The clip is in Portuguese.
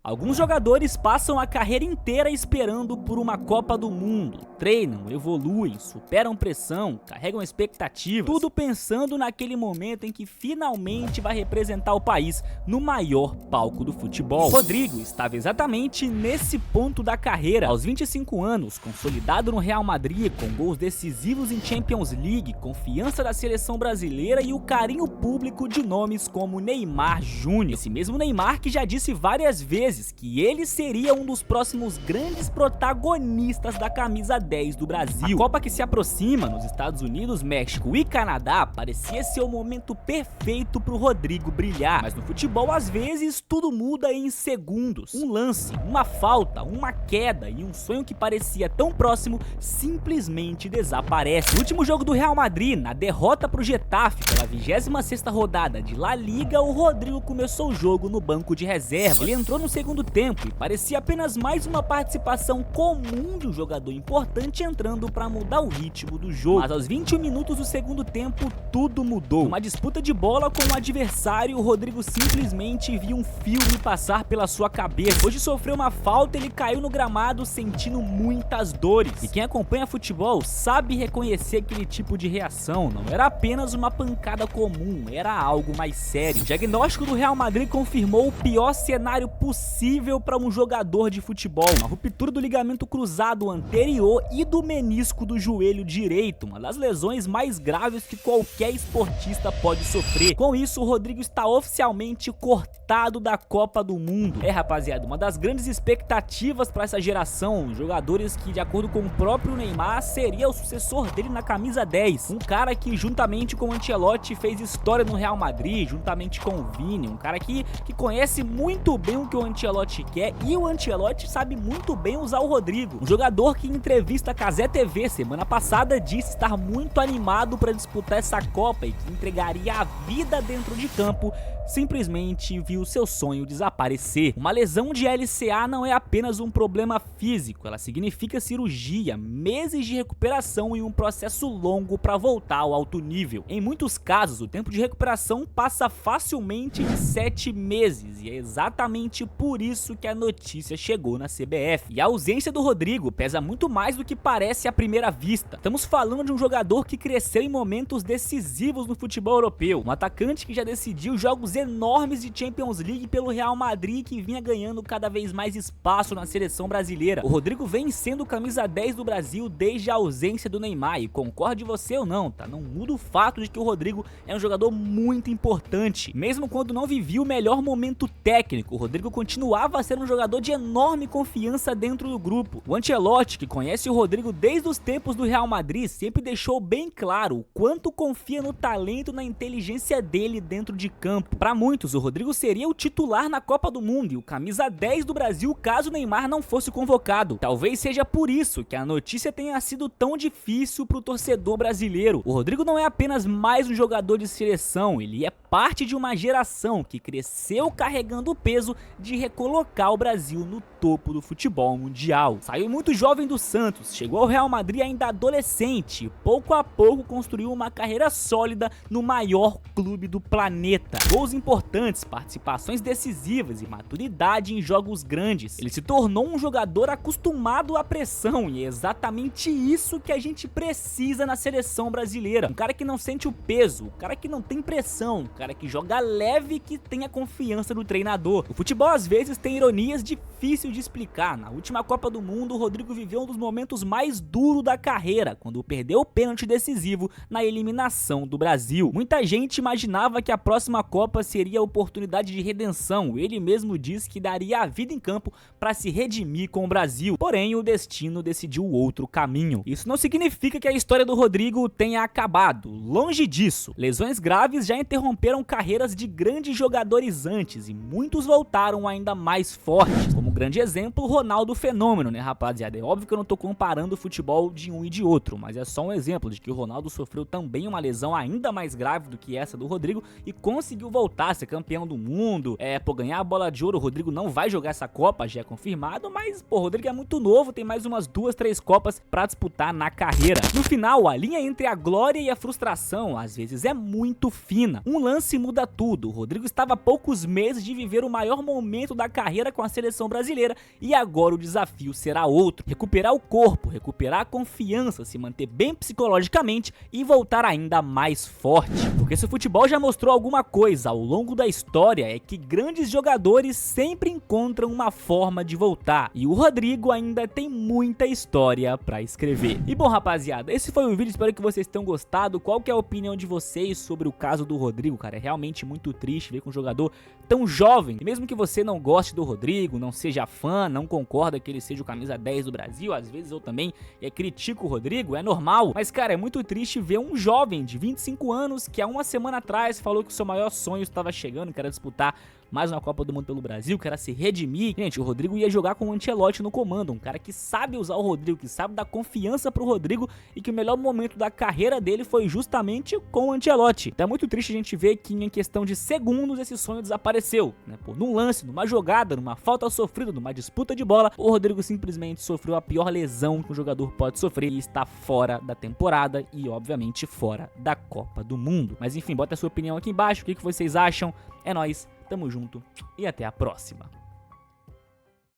Alguns jogadores passam a carreira inteira esperando por uma Copa do Mundo. Treinam, evoluem, superam pressão, carregam expectativas, tudo pensando naquele momento em que finalmente vai representar o país no maior palco do futebol. Rodrigo estava exatamente nesse ponto da carreira. Aos 25 anos, consolidado no Real Madrid, com gols decisivos em Champions League, confiança da seleção brasileira e o carinho público de nomes como Neymar Júnior. Esse mesmo Neymar que já disse várias vezes que ele seria um dos próximos grandes protagonistas da camisa 10 do Brasil. A Copa que se aproxima nos Estados Unidos, México e Canadá parecia ser o momento perfeito para o Rodrigo brilhar, mas no futebol às vezes tudo muda em segundos. Um lance, uma falta, uma queda e um sonho que parecia tão próximo simplesmente desaparece. No último jogo do Real Madrid, na derrota para o Getafe pela 26ª rodada de La Liga, o Rodrigo começou o jogo no banco de reserva. Ele entrou no segundo tempo e parecia apenas mais uma participação comum de um jogador importante entrando para mudar o ritmo do jogo. Mas aos 21 minutos do segundo tempo, tudo mudou. Numa disputa de bola com o adversário, o Rodrigo simplesmente viu um filme passar pela sua cabeça. Depois de sofrer uma falta, ele caiu no gramado sentindo muitas dores. E quem acompanha futebol sabe reconhecer aquele tipo de reação. Não era apenas uma pancada comum, era algo mais sério. O diagnóstico do Real Madrid confirmou o pior cenário possível para um jogador de futebol: uma ruptura do ligamento cruzado anterior e do menisco do joelho direito, uma das lesões mais graves que qualquer esportista pode sofrer. Com isso, o Rodrigo está oficialmente cortado da Copa do Mundo. Rapaziada, uma das grandes expectativas para essa geração, jogadores que, de acordo com o próprio Neymar, seria o sucessor dele na camisa 10, um cara que juntamente com o Ancelotti fez história no Real Madrid, juntamente com o Vini, um cara que conhece muito bem o que o Ancelotti quer, e o Ancelotti sabe muito bem usar o Rodrigo. Um jogador que em entrevista à Cazé TV semana passada disse estar muito animado para disputar essa Copa e que entregaria a vida dentro de campo, simplesmente viu seu sonho desaparecer. Uma lesão de LCA não é apenas um problema físico, ela significa cirurgia, meses de recuperação e um processo longo para voltar ao alto nível. Em muitos casos, o tempo de recuperação passa facilmente de 7 meses, e é exatamente por isso que a notícia chegou na CBF. E a ausência do Rodrigo pesa muito mais do que parece à primeira vista. Estamos falando de um jogador que cresceu em momentos decisivos no futebol europeu, um atacante que já decidiu jogos enormes de Champions League pelo Real Madrid, que vinha ganhando cada vez mais espaço na seleção brasileira. O Rodrigo vem sendo camisa 10 do Brasil desde a ausência do Neymar, e concorde você ou não, tá? Não muda o fato de que o Rodrigo é um jogador muito importante. Mesmo quando não vivia o melhor momento técnico, o Rodrigo continuava a ser um jogador de enorme confiança dentro do grupo. O Ancelotti, que conhece o Rodrigo desde os tempos do Real Madrid, sempre deixou bem claro o quanto confia no talento e na inteligência dele dentro de campo. Para muitos, o Rodrigo seria o titular na Copa do Mundo e o camisa 10 do Brasil caso o Neymar não fosse convocado. Talvez seja por isso que a notícia tenha sido tão difícil para o torcedor brasileiro. O Rodrigo não é apenas mais um jogador de seleção, ele é parte de uma geração que cresceu carregando o peso de recolocar o Brasil no topo do futebol mundial. Saiu muito jovem do Santos, chegou ao Real Madrid ainda adolescente e pouco a pouco construiu uma carreira sólida no maior clube do planeta. Gols importantes, participações decisivas e maturidade em jogos grandes. Ele se tornou um jogador acostumado à pressão, e é exatamente isso que a gente precisa na seleção brasileira. Um cara que não sente o peso, um cara que não tem pressão, um cara que joga leve e que tem a confiança do treinador. O futebol às vezes tem ironias difíceis de explicar. Na última Copa do Mundo, o Rodrigo viveu um dos momentos mais duros da carreira, quando perdeu o pênalti decisivo na eliminação do Brasil. Muita gente imaginava que a próxima Copa seria a oportunidade de redenção. Ele mesmo disse que daria a vida em campo para se redimir com o Brasil. Porém, o destino decidiu outro caminho. Isso não significa que a história do Rodrigo tenha acabado. Longe disso. Lesões graves já interromperam carreiras de grandes jogadores antes, e muitos voltaram ainda mais fortes. Como grande exemplo, Ronaldo Fenômeno, né, rapaziada? É óbvio que eu não tô comparando o futebol de um e de outro, mas é só um exemplo de que o Ronaldo sofreu também uma lesão ainda mais grave do que essa do Rodrigo e conseguiu voltar a ser campeão do mundo, ganhar a bola de ouro. O Rodrigo não vai jogar essa Copa, já é confirmado, mas, o Rodrigo é muito novo, tem mais umas 2, 3 Copas pra disputar na carreira. No final, a linha entre a glória e a frustração, às vezes, é muito fina. Um lance muda tudo. O Rodrigo estava a poucos meses de viver o maior momento momento da carreira com a seleção brasileira e agora o desafio será outro: recuperar o corpo, recuperar a confiança, se manter bem psicologicamente e voltar ainda mais forte. Porque se o futebol já mostrou alguma coisa ao longo da história, é que grandes jogadores sempre encontram uma forma de voltar, e o Rodrigo ainda tem muita história pra escrever. E bom, rapaziada, esse foi o vídeo, espero que vocês tenham gostado. Qual que é a opinião de vocês sobre o caso do Rodrigo, cara? É realmente muito triste ver que um jogador tão jovem, e mesmo que você não goste do Rodrigo, não seja fã, não concorda que ele seja o camisa 10 do Brasil, às vezes eu também critico o Rodrigo, é normal, mas cara, é muito triste ver um jovem de 25 anos que há uma semana atrás falou que o seu maior sonho estava chegando, que era disputar mais uma Copa do Mundo pelo Brasil, que era se redimir. Gente, o Rodrigo ia jogar com o Ancelotti no comando, um cara que sabe usar o Rodrigo, que sabe dar confiança pro Rodrigo, e que o melhor momento da carreira dele foi justamente com o Ancelotti. Então é muito triste a gente ver que em questão de segundos esse sonho desapareceu, né? Pô, num lance, numa jogada, numa falta sofrida, numa disputa de bola, o Rodrigo simplesmente sofreu a pior lesão que um jogador pode sofrer e está fora da temporada e obviamente fora da Copa do Mundo. Mas enfim, bota a sua opinião aqui embaixo, o que vocês acham? É nóis. Tamo junto e até a próxima.